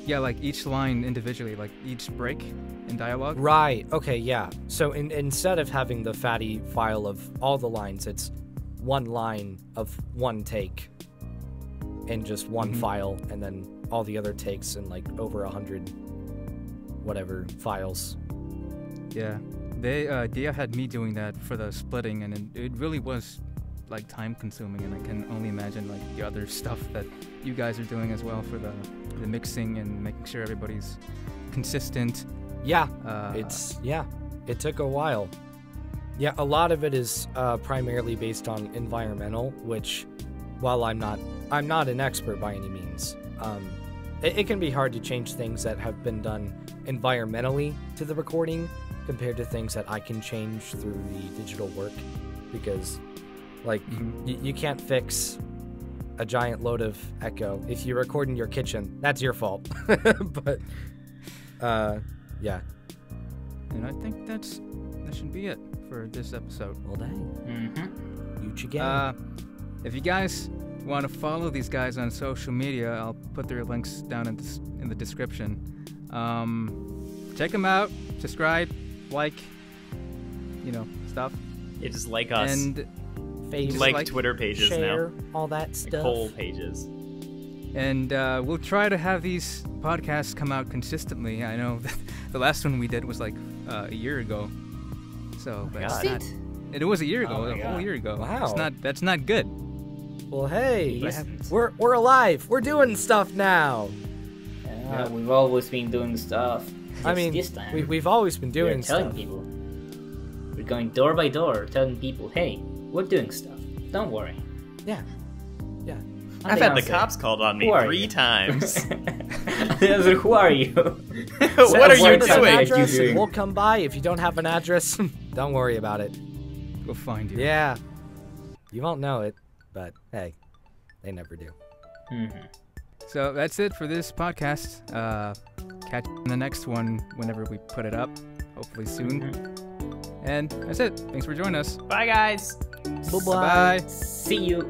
Yeah, like each line individually, like each break in dialogue. right? Okay, yeah. So instead of having the fatty file of all the lines, it's one line of one take in just one file, and then all the other takes in like over 100 whatever files. Yeah, Dia had me doing that for the splitting, and it really was like time consuming, and I can only imagine like the other stuff that you guys are doing as well for the mixing and making sure everybody's consistent. Yeah, Uh, it took a while. Yeah, a lot of it is primarily based on environmental, which, while I'm not an expert by any means, it can be hard to change things that have been done environmentally to the recording compared to things that I can change through the digital work, because like you can't fix a giant load of echo. If you record in your kitchen, that's your fault. But, yeah. And I think that should be it for this episode. Well, dang. Mm-hmm. You again. If you guys want to follow these guys on social media, I'll put their links down in the description. Check them out, subscribe, like, stuff. Yeah, just like us. And Face, like Twitter pages share, now. all that stuff. Whole pages. And we'll try to have these podcasts come out consistently. I know that the last one we did was like a year ago. So, but God. it's not, it was a year ago, Oh my a whole God. year ago. Wow. That's not good. Well, hey, It isn't. we're alive. We're doing stuff now. Yeah, we've always been doing stuff. I Just mean, this time we've always been doing we're telling stuff. people. We're going door by door, telling people, "Hey, we're doing stuff. Don't worry." Yeah. And I've they had the answer, cops called on me "Who are 3 you?" times. They answer, "Who are you?" What are you Send us an doing? address. And we'll come by. If you don't have an address, don't worry about it. We'll find you. Yeah. You won't know it, but hey, they never do. Mhm. So that's it for this podcast. Catch you in the next one whenever we put it up, hopefully soon. Mhm. And that's it. Thanks for joining us. Bye, guys. Bye-bye. Bye. See you.